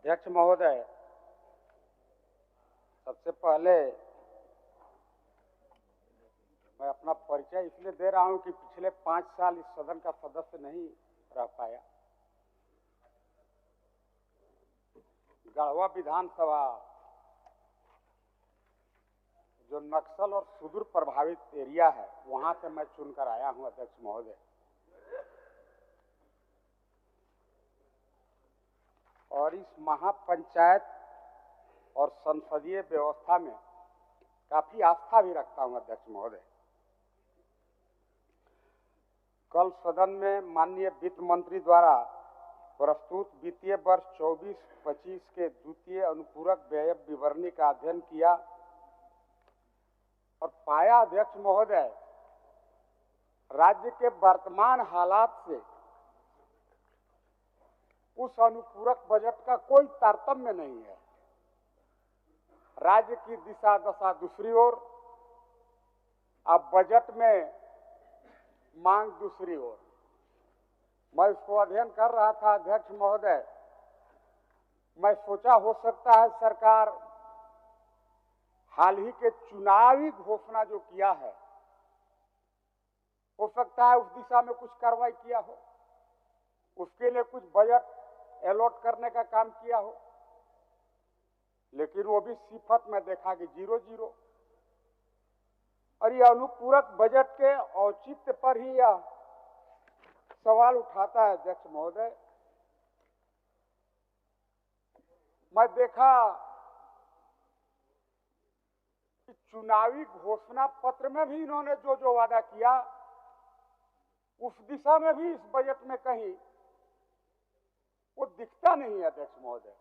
अध्यक्ष महोदय, सबसे पहले मैं अपना परिचय इसलिए दे रहा हूं कि पिछले 5 साल इस सदन का सदस्य नहीं रह पाया। गढ़वा विधानसभा जो नक्सल और सुदूर प्रभावित एरिया है, वहां से मैं चुनकर आया हूं अध्यक्ष महोदय। और इस महापंचायत और संसदीय व्यवस्था में काफी आस्था भी रखता हूं अध्यक्ष महोदय। कल सदन में माननीय वित्त मंत्री द्वारा प्रस्तुत वित्तीय वर्ष 24-25 के द्वितीय अनुपूरक व्यय विवरणी का अध्ययन किया और पाया अध्यक्ष महोदय, राज्य के वर्तमान हालात से उस अनुपूरक बजट का कोई तारतम्य नहीं है। राज्य की दिशा दशा दूसरी ओर, अब बजट में मांग दूसरी ओर। मैं इसको अध्ययन कर रहा था अध्यक्ष महोदय। मैं सोचा हो सकता है सरकार हाल ही के चुनावी घोषणा जो किया है, हो सकता है उस दिशा में कुछ कार्रवाई किया हो, उसके लिए कुछ बजट अलॉट करने का काम किया हो, लेकिन वो भी सिफत में देखा कि 0-0। और ये अनुपूरक बजट के औचित्य पर ही यह सवाल उठाता है अध्यक्ष महोदय। मैं देखा कि चुनावी घोषणा पत्र में भी इन्होंने जो जो वादा किया, उस दिशा में भी इस बजट में कहीं वो दिखता नहीं है अध्यक्ष महोदय।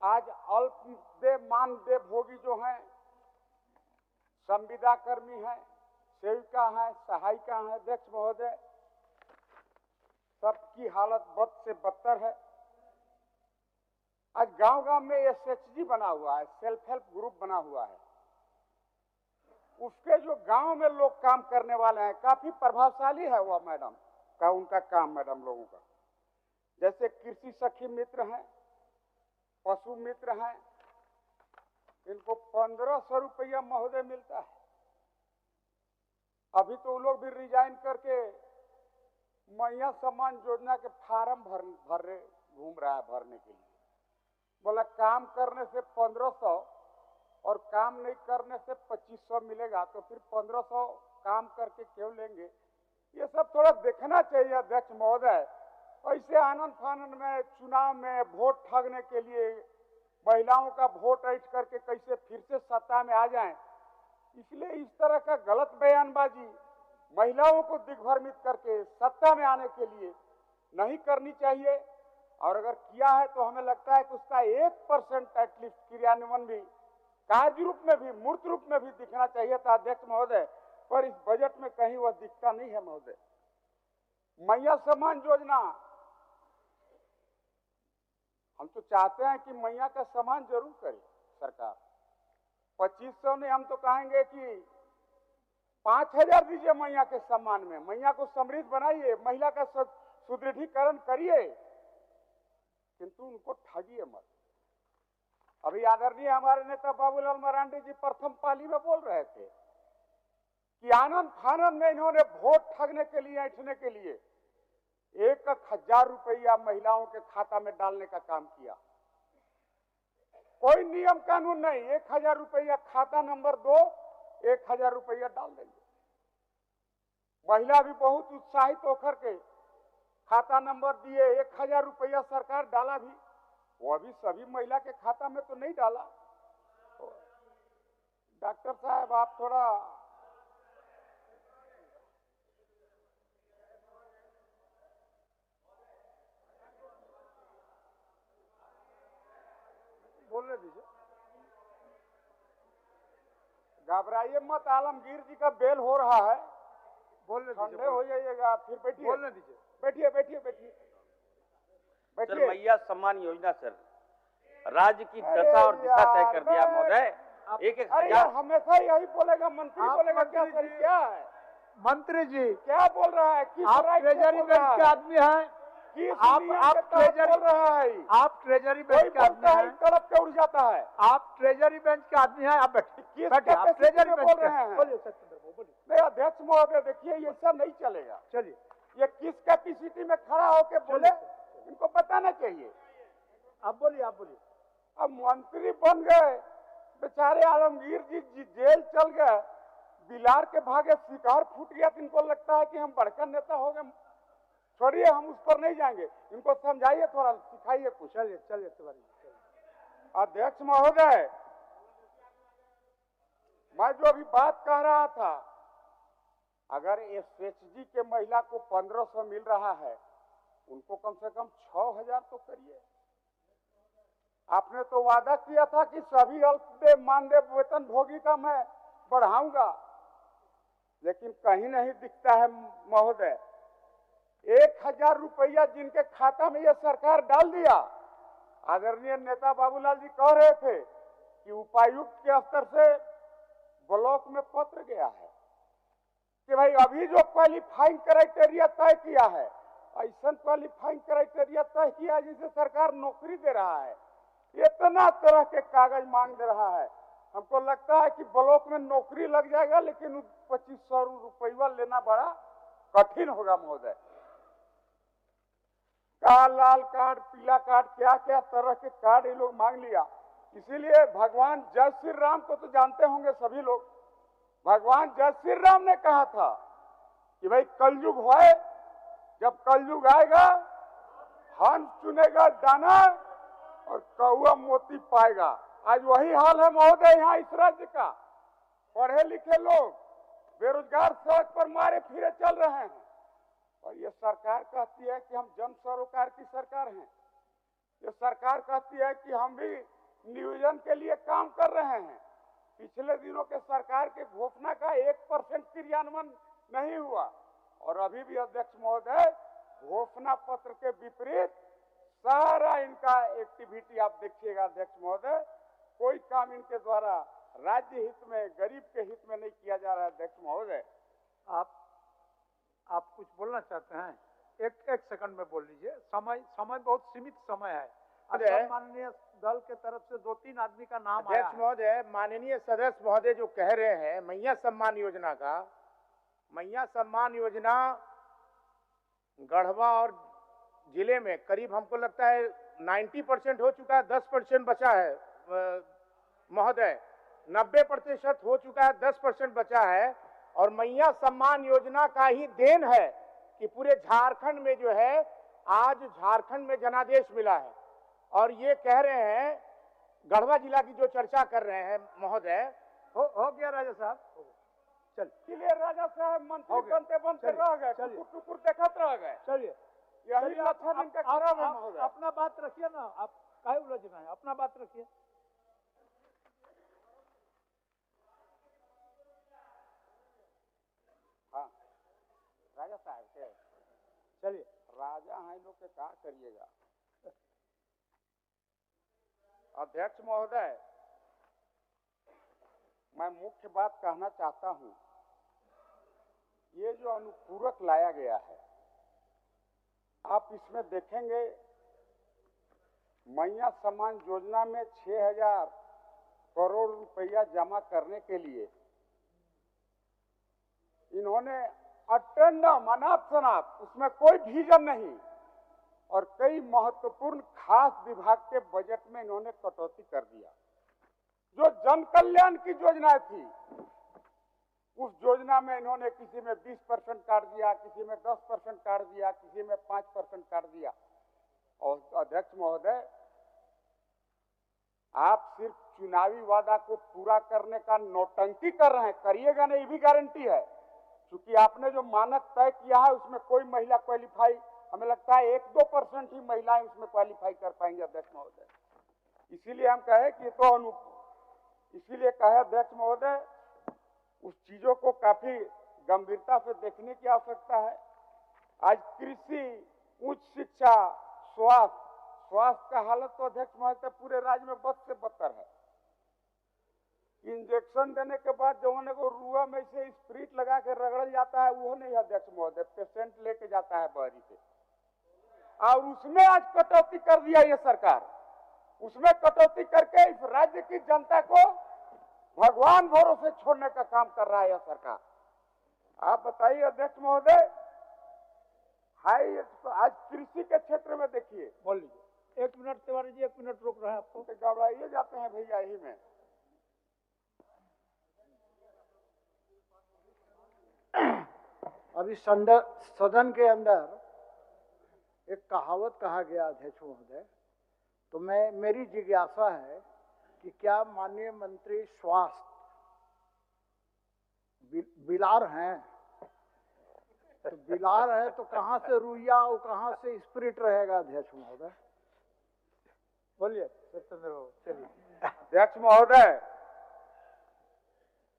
आज अल्पदेय मानदेय भोगी जो हैं, संविदा कर्मी हैं, सेविका हैं, सहायिका हैं अध्यक्ष महोदय, सबकी हालत बद से बदतर है। आज गांव-गांव में एसएचजी बना हुआ है, सेल्फ हेल्प ग्रुप बना हुआ है। उसके जो गांव में लोग काम करने वाले हैं, काफी प्रभावशाली है वह मैडम का, उनका काम मैडम लोगों का। जैसे कृषि सखी मित्र हैं, पशु मित्र हैं, इनको 1500 रुपया महोदय मिलता है। अभी तो वो लोग भी रिजाइन करके मैया सम्मान योजना के फार्म भर घूम रहा है भरने के लिए। बोला काम करने से 1500 और काम नहीं करने से 2500 मिलेगा, तो फिर 1500 काम करके क्यों लेंगे? ये सब थोड़ा देखना चाहिए अध्यक्ष महोदय। ऐसे आनंद फानंद में चुनाव में वोट ठगने के लिए महिलाओं का वोट ऐंठ करके कैसे फिर से सत्ता में आ जाएं, इसलिए इस तरह का गलत बयानबाजी महिलाओं को दिग्भ्रमित करके सत्ता में आने के लिए नहीं करनी चाहिए। और अगर किया है तो हमें लगता है कि उसका 1% एटलीस्ट क्रियान्वयन भी कार्य रूप में भी, मूर्त रूप में भी दिखना चाहिए था अध्यक्ष महोदय, पर इस बजट में कहीं वह दिखता नहीं है महोदय। मैया सम्मान योजना, हम तो चाहते हैं कि मैया का सम्मान जरूर करे सरकार। 2500 ने हम तो कहेंगे कि 5000 दीजिए मैया के सम्मान में। मैया को समृद्ध बनाइए, महिला का सुदृढ़ीकरण करिए, किंतु उनको ठगिए मत। अभी आदरणीय हमारे नेता बाबूलाल मरांडी जी प्रथम पाली में बोल रहे थे कि आनंद फानंद में इन्होंने वोट ठगने के लिए, ऐंठने के लिए 1000 रुपया महिलाओं के खाता में डालने का काम किया। कोई नियम कानून नहीं, 1000 रुपया खाता नंबर 2, 1000 रुपया डाल देंगे। महिला भी बहुत उत्साहित होकर के खाता नंबर दिए, 1000 रुपया सरकार डाला भी, वो भी सभी महिला के खाता में तो नहीं डाला। तो डॉक्टर साहब आप थोड़ा बोलने दीजिए, घबराइए मत। आलमगीर जी का बेल हो रहा है, बोलने दीजिए, ठंडे हो जाइएगा, फिर बैठिए, बोलने दीजिए, बैठिए बैठिए बैठिए बैठिए। सर, मैया सम्मान योजना सर राज्य की दशा और दिशा तय कर दिया महोदय। 1000 हमेशा यही बोलेगा, मंत्री बोलेगा क्या सर? क्या है मंत्री जी क्या बोल रहा है? किस आप राइट से ट्रेजरी बोल बैंक रहा के है? आदमी हैं, किस आप नियम के तहत ट्रेजरी बोल रहा है? आप ट्रेजरी कोई बेंच के आदमी बोलता है इस हैं, तरफ के उड़ जाता है। आप ट्रेजरी बेंच के आदमी हैं, आप बैठिए किस बैठिए, आप कैपेसिटी ट्रेजरी में बेंच बोल के रहे हैं? बोलिए सत्येंद्र बाबू, बोलिए। नहीं अध्यक्ष महोदय, देखिए ये सब नहीं चलेगा। चलिए ये किस कैपेसिटी में खड़ा होके बोले, इनको बताना चाहिए। आप बोलिए, आप बोलिए। अब मंत्री बन गए बेचारे, आलमगीर जी जेल चल गए, बिलार के भागे शिकार फूट गया, तो इनको लगता है कि हम बड़का नेता हो गए। छोड़िए, हम उस पर नहीं जाएंगे, इनको समझाइए, थोड़ा सिखाइए कुछ। चलिए चलिए तिवारी जी। अध्यक्ष महोदय, मैं जो अभी बात कह रहा था, अगर एसएचजी के महिला को 1500 मिल रहा है, उनको कम से कम 6000 तो करिए। आपने तो वादा किया था कि सभी अल्पदेय मानदेय वेतन भोगी का मैं बढ़ाऊंगा, लेकिन कहीं नहीं दिखता है महोदय। 1000 रुपया जिनके खाता में यह सरकार डाल दिया। आदरणीय नेता बाबूलाल जी कह रहे थे कि उपायुक्त के स्तर से ब्लॉक में पत्र गया है कि भाई अभी जो क्वालिफाइंग क्राइटेरिया तय किया है, ऐसा क्वालिफाइंग क्राइटेरिया तय किया है जिसे सरकार नौकरी दे रहा है, इतना तरह के कागज मांग दे रहा है। हमको लगता है कि ब्लॉक में नौकरी लग जाएगा, लेकिन 2500 रुपया लेना बड़ा कठिन होगा महोदय। लाल कार्ड, पीला कार्ड, क्या क्या तरह के कार्ड ये लोग मांग लिया। इसीलिए भगवान जय श्री राम को तो जानते होंगे सभी लोग। भगवान जय श्री राम ने कहा था कि भाई कलयुग होए, जब कलयुग आएगा हंस चुनेगा दाना और कौआ मोती पाएगा। आज वही हाल है महोदय यहाँ इस राज्य का। पढ़े लिखे लोग बेरोजगार सड़क पर मारे फिरे चल रहे हैं, और ये सरकार कहती है कि हम जन सरोकार की सरकार हैं। ये सरकार कहती है कि हम भी नियोजन के लिए काम कर रहे हैं। पिछले दिनों के सरकार के घोषणा का 1% क्रियान्वयन नहीं हुआ, और अभी भी अध्यक्ष महोदय घोषणा पत्र के विपरीत सारा इनका एक्टिविटी आप देखिएगा अध्यक्ष महोदय। कोई काम इनके द्वारा राज्य हित में, गरीब के हित में नहीं किया जा रहा है अध्यक्ष महोदय। आप कुछ बोलना चाहते हैं? एक सेकंड में बोल लीजिए, समय बहुत सीमित समय है। माननीय दल के तरफ से 2-3 आदमी का नाम आया है। अध्यक्ष महोदय, माननीय सदस्य महोदय जो कह रहे हैं मैया सम्मान योजना का, मैया सम्मान योजना गढ़वा और जिले में करीब हमको लगता है 90% हो चुका है, 10% बचा है महोदय। 90% हो चुका है, 10% बचा है। और मैया सम्मान योजना का ही देन है कि पूरे झारखंड में जो है, आज झारखंड में जनादेश मिला है। और ये कह रहे हैं, गढ़वा जिला की जो चर्चा कर रहे हैं महोदय, हो गया राजा साहब, चल क्लियर राजा साहब, मंत्री बनते बनते रह गए, टुकुर देखत रह गए। चलिए यही लक्षण इनका खराब है महोदय। अपना बात रखिए ना, आप काहे उलझना है, अपना बात रखिए। हाँ राजा साहब के चलिए, राजा हैं लोग के क्या करिएगा। अध्यक्ष महोदय, मैं मुख्य बात कहना चाहता हूं, ये जो अनुपूरक लाया गया है, आप इसमें देखेंगे मैया सम्मान योजना में 6000 करोड़ रुपया जमा करने के लिए इन्होंने अटेंडम अनाप शनाप, उसमें कोई विजन नहीं, और कई महत्वपूर्ण खास विभाग के बजट में इन्होंने कटौती कर दिया। जो जन कल्याण की योजना थी, उस योजना में इन्होंने किसी में 20% काट दिया, किसी में 10% काट दिया, किसी में 5% काट दिया। और अध्यक्ष महोदय, आप सिर्फ चुनावी वादा को पूरा करने का नौटंकी कर रहे हैं, करिएगा नहीं, ये भी गारंटी है। क्योंकि आपने जो मानक तय किया है उसमें कोई महिला क्वालिफाई, हमें लगता है 1-2% ही महिलाएं उसमें क्वालिफाई कर पाएंगे अध्यक्ष महोदय। इसीलिए हम कहे कि इसीलिए कहे अध्यक्ष महोदय, उस चीजों को काफी गंभीरता से देखने की आवश्यकता है। आज कृषि, उच्च शिक्षा, स्वास्थ्य का हालत तो अध्यक्ष महोदय पूरे राज्य में बद से बदतर है। इंजेक्शन देने के बाद जो को रुआ में से स्प्रिट लगा के रगड़ जाता है, वो नहीं अध्यक्ष महोदय, पेशेंट लेके जाता है बहरी से। और उसमें आज कटौती कर दिया ये सरकार। उसमें कटौती करके इस राज्य की जनता को भगवान भरोसे छोड़ने का काम कर रहा है यह सरकार। आप बताइए अध्यक्ष महोदय, हाई आज कृषि के क्षेत्र में देखिए। बोल लीजिए। 1 मिनट तिवारी जी, 1 मिनट रुक रहे हैं आपको। घबराइए जाते हैं भैया यही में। अभी सदन के अंदर एक कहावत कहा गया अध्यक्ष महोदय, तो मेरी जिज्ञासा है कि क्या माननीय मंत्री स्वास्थ्य बिलार हैं? तो बिलार है तो कहाँ से रुइया और कहाँ से स्पिरिट रहेगा अध्यक्ष महोदय? बोलिए सत्येंद्र बाबू, चलिए। अध्यक्ष महोदय,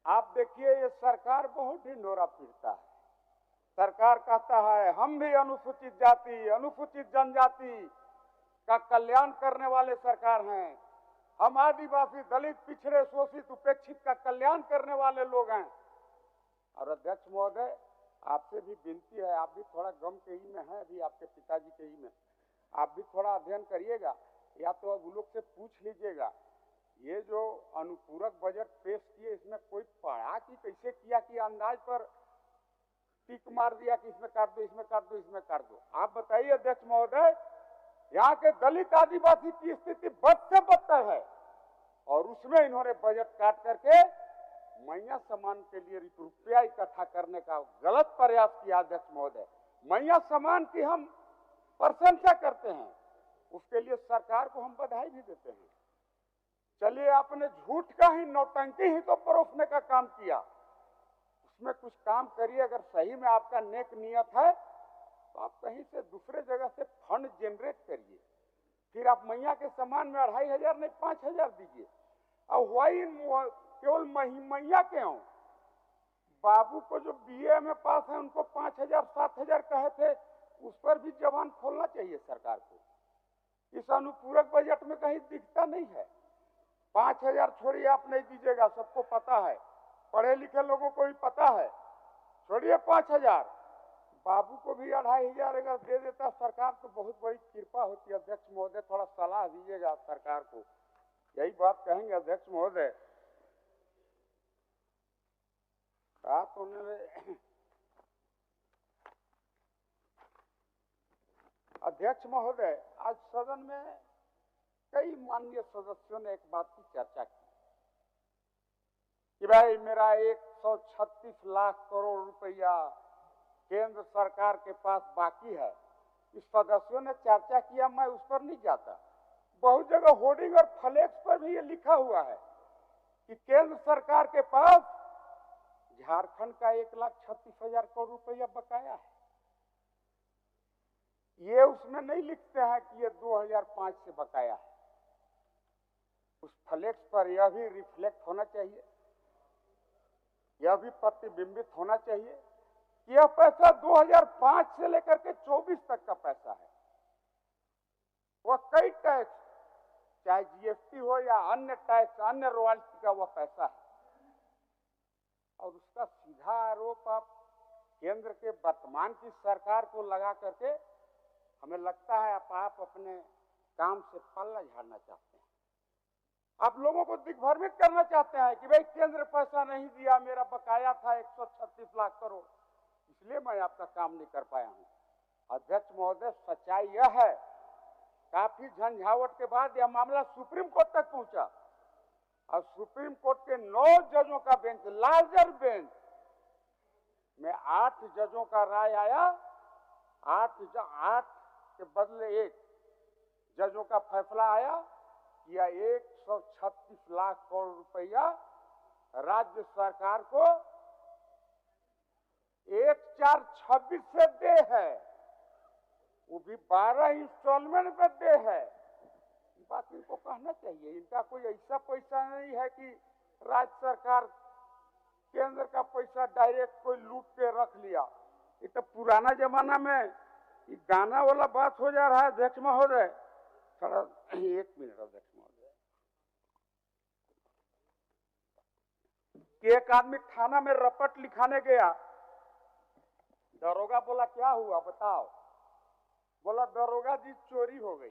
आप देखिए ये सरकार बहुत ही नोरा पीटता है। सरकार कहता है हम भी अनुसूचित जाति, अनुसूचित जनजाति का कल्याण करने वाले सरकार हैं, हम आदिवासी, दलित, पिछड़े, शोषित, उपेक्षित का कल्याण करने वाले लोग हैं। और अध्यक्ष महोदय, आपसे भी विनती है, आप भी थोड़ा गम के ही में हैं, अभी आपके पिताजी के ही में, आप भी थोड़ा अध्ययन करिएगा, या तो अब लोग से पूछ लीजिएगा ये जो अनुपूरक बजट पेश किए इसमें कोई पढ़ा कि कैसे किया कि अंदाज पर टिक मार दिया कि इसमें काट दो, इसमें काट दो, इसमें काट दो। आप बताइए अध्यक्ष महोदय, यहाँ के दलित आदिवासी की स्थिति बद से बदतर है और उसमें इन्होंने बजट काट करके मैया सम्मान के लिए रुपया इकट्ठा करने का गलत प्रयास किया। अध्यक्ष महोदय, मैया सम्मान की हम प्रशंसा करते हैं, उसके लिए सरकार को हम बधाई भी देते हैं। चलिए, आपने झूठ का ही, नौटंकी ही तो परोसने का काम किया, उसमें कुछ काम करिए। अगर सही में आपका नेक नियत है तो आप कहीं से दूसरे जगह से फंड जनरेट करिए, फिर आप मैया के सम्मान में 2500 नहीं 5000 दीजिए। और वही केवल मैया के हों, बाबू को जो बीए में पास है उनको 5000 7000 कहे थे, उस पर भी जबान खोलना चाहिए सरकार को। इस अनुपूरक बजट में कहीं दिखता नहीं है। 5000 छोड़िए, आप नहीं दीजिएगा, सबको पता है, पढ़े लिखे लोगों को भी पता है, छोड़िए 5000, बाबू को भी 2500 अगर दे देता सरकार तो बहुत बड़ी कृपा होती है। अध्यक्ष महोदय, थोड़ा सलाह दीजिएगा सरकार को, यही बात कहेंगे अध्यक्ष महोदय। बात होने में अध्यक्ष महोदय, आज सदन में कई माननीय सदस्यों ने एक बात की चर्चा की कि भाई मेरा 136 लाख करोड़ रुपया केंद्र सरकार के पास बाकी है। इस सदस्यों ने चर्चा किया, मैं उस पर नहीं जाता। बहुत जगह होर्डिंग और फ्लेक्स पर भी ये लिखा हुआ है कि केंद्र सरकार के पास झारखंड का 1,36,000 करोड़ रुपया बकाया है। ये उसमें नहीं लिखते हैं कि ये 2005 से बकाया है। उस फ्लेक्स पर यह भी रिफ्लेक्ट होना चाहिए, यह भी प्रतिबिंबित होना चाहिए कि यह पैसा 2005 से लेकर के 24 तक का पैसा है। वह कई टैक्स, चाहे जीएसटी हो या अन्य टैक्स, अन्य रॉयल्टी का वह पैसा है, और उसका सीधा आरोप आप केंद्र के वर्तमान की सरकार को लगा करके हमें लगता है आप अपने काम से पल्ला झाड़ना चाहते हैं। आप लोगों को दिग्भ्रमित करना चाहते हैं कि भाई केंद्र पैसा नहीं दिया, मेरा बकाया था 136 लाख करोड़, इसलिए मैं आपका काम नहीं कर पाया हूं। अध्यक्ष महोदय, सच्चाई यह है, काफी झंझावट के बाद यह मामला सुप्रीम कोर्ट तक पहुंचा और सुप्रीम कोर्ट के 9 जजों का बेंच, लार्जर बेंच में 8 जजों का राय आया। 8 के बदले 1 जजों का फैसला आया कि यह 136 लाख करोड़ रुपया राज्य सरकार को 1/4/26 से दे है, वो भी 12 इंस्टॉलमेंट में दे है। बात इनको कहना चाहिए, इनका कोई ऐसा पैसा नहीं है कि राज्य सरकार केंद्र का पैसा डायरेक्ट कोई लूट के रख लिया। ये तो पुराना जमाना में गाना वाला बात हो जा रहा है। अध्यक्ष महोदय, थोड़ा 1 मिनट अध्यक्ष महोदय, कि एक आदमी थाना में रपट लिखाने गया, दरोगा बोला क्या हुआ बताओ, बोला दरोगा जी चोरी हो गई।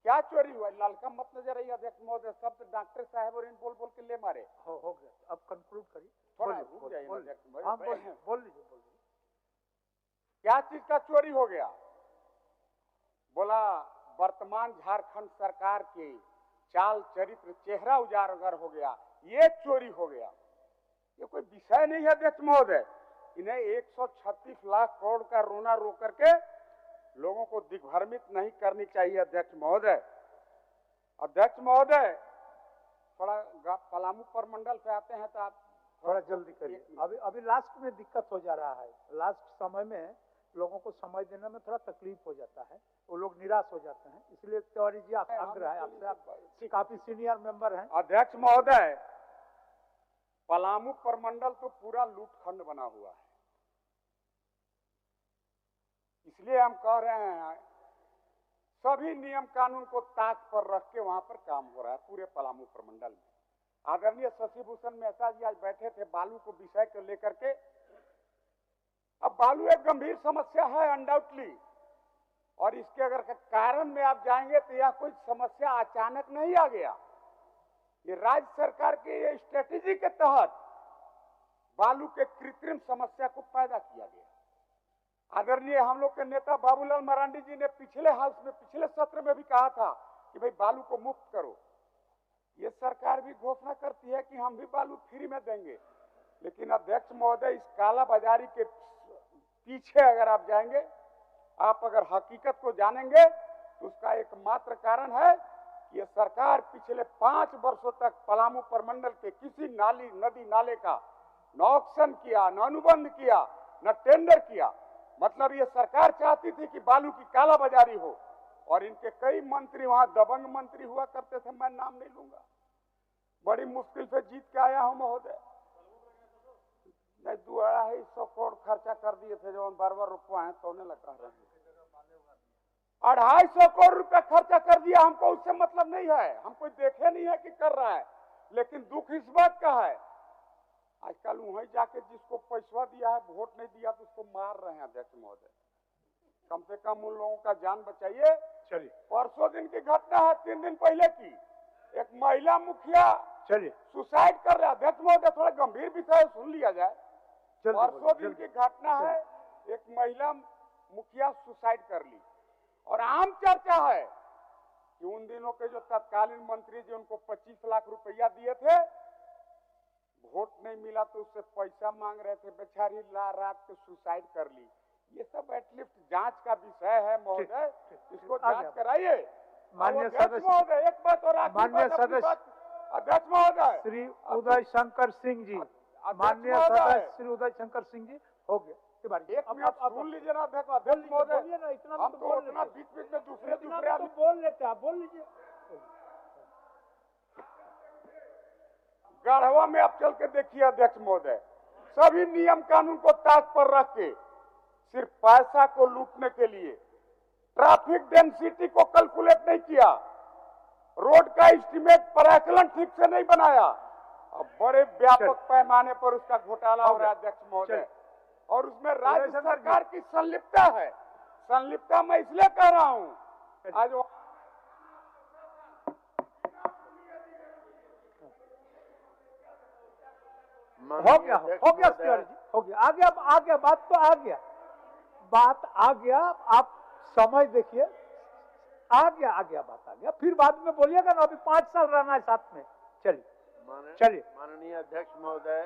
क्या चोरी हुआ? ललका मत नजर आई अध्यक्ष महोदय, सब तो डॉक्टर साहब और इन बोल बोल के ले मारे। हो गया, अब कंक्लूड करिए। थोड़ा बोलिए, रुक जाइए बोलिए। अध्यक्ष महोदय। हाँ, बोल लीजिए। क्या चीज का चोरी हो गया? बोला वर्तमान झारखंड सरकार के चाल चरित्र चेहरा उजागर हो गया, ये चोरी हो गया। ये कोई विषय नहीं है अध्यक्ष महोदय। इन्हें 136 लाख करोड़ का रोना रो करके लोगों को दिग्भ्रमित नहीं करनी चाहिए अध्यक्ष महोदय। अध्यक्ष महोदय थोड़ा पलामू प्रमंडल पे आते हैं तो आप थोड़ा जल्दी करिए। अभी लास्ट में दिक्कत हो जा रहा है। लास्ट समय में लोगों को समय देने में थोड़ा तकलीफ हो जाता है, वो लोग निराश हो जाते हैं। इसलिए तिवारी जी आप आग्रह है आपसे, आप काफी सीनियर मेंबर हैं। अध्यक्ष महोदय पलामू प्रमंडल तो पूरा लूटखंड बना हुआ है, इसलिए हम कह रहे हैं सभी नियम कानून को ताक पर रख के वहां पर काम हो रहा है पूरे पलामू प्रमंडल में। आदरणीय शशि भूषण मेहता जी आज बैठे थे बालू को विषय को लेकर के। अब बालू एक गंभीर समस्या है अनडाउटली, और इसके अगर कारण में आप जाएंगे तो यह कोई समस्या अचानक नहीं आ गया। ये राज्य सरकार के ये स्ट्रेटेजी के तहत बालू के कृत्रिम समस्या को पैदा किया गया। आदरणीय हम लोग के नेता बाबूलाल मरांडी जी ने पिछले सत्र में भी कहा था कि भाई बालू को मुक्त करो। ये सरकार भी घोषणा करती है कि हम भी बालू फ्री में देंगे, लेकिन अध्यक्ष महोदय इस काला बाजारी के पीछे अगर आप जाएंगे, आप अगर हकीकत को जानेंगे तो उसका एकमात्र कारण है कि ये सरकार पिछले 5 वर्षों तक पलामू प्रमंडल के किसी नाली नदी नाले का न ऑक्शन किया, न अनुबंध किया, न टेंडर किया। मतलब ये सरकार चाहती थी कि बालू की काला बाजारी हो, और इनके कई मंत्री वहां दबंग मंत्री हुआ करते थे, मैं नाम नहीं लूंगा। बड़ी मुश्किल से जीत के आया हूं महोदय। नहीं 2-250 करोड़ खर्चा कर दिए थे जो बार-बार रुपया है तो उन्हें लगा रहे हैं 250 करोड़ रुपया खर्चा कर दिया। हमको उससे मतलब नहीं है, हम कोई देखे नहीं है कि कर रहा है, लेकिन दुख इस बात का है आजकल वहीं जाके जिसको पैसा दिया है वोट नहीं दिया तो उसको मार रहे हैं अध्यक्ष महोदय। कम से कम उन लोगों का जान बचाइए। चलिए, परसों दिन की घटना है, 3 दिन पहले की, एक महिला मुखिया चलिए सुसाइड कर रहा है। अध्यक्ष महोदय थोड़ा गंभीर विषय सुन लिया जाए। परसों दिन की घटना है, एक महिला मुखिया सुसाइड कर ली, और आम चर्चा है कि उन दिनों के जो तत्कालीन मंत्री जी उनको 25 लाख रुपया दिए थे, वोट नहीं मिला तो उससे पैसा मांग रहे थे, बेचारी रात को सुसाइड कर ली। ये सब एटलीस्ट जांच का विषय है महोदय, इसको जांच कराइए। माननीय अध्यक्ष महोदय एक बात और माननीय सदस्य अध्यक्ष महोदय श्री उदय शंकर सिंह जी, माननीय सदस्य श्री उदय शंकर सिंह जी, हो गया। एक मिनट सुन लीजिए ना अध्यक्ष महोदय, हम तो इतना बीच में दूसरे आदमी बोल लेते हैं, बोल लीजिए। गढ़वा में आप चल के देखिए अध्यक्ष महोदय, सभी नियम कानून को ताक पर रख के सिर्फ पैसा को लूटने के लिए ट्रैफिक डेंसिटी को कैलकुलेट नहीं किया, रोड का एस्टीमेट प्राकलन ठीक से नहीं बनाया, अब बड़े व्यापक पैमाने पर उसका घोटाला हो रहा है अध्यक्ष महोदय, और उसमें राज्य सरकार की संलिप्तता है। संलिप्तता मैं इसलिए कह रहा हूं, आज हो गया तिवारी जी, हो गया, आ गया बात तो आ गया। आप समय देखिए, आ गया बात आ गया, फिर बाद में बोलिएगा ना, अभी 5 साल रहना है साथ में। चलिए माननीय अध्यक्ष महोदय,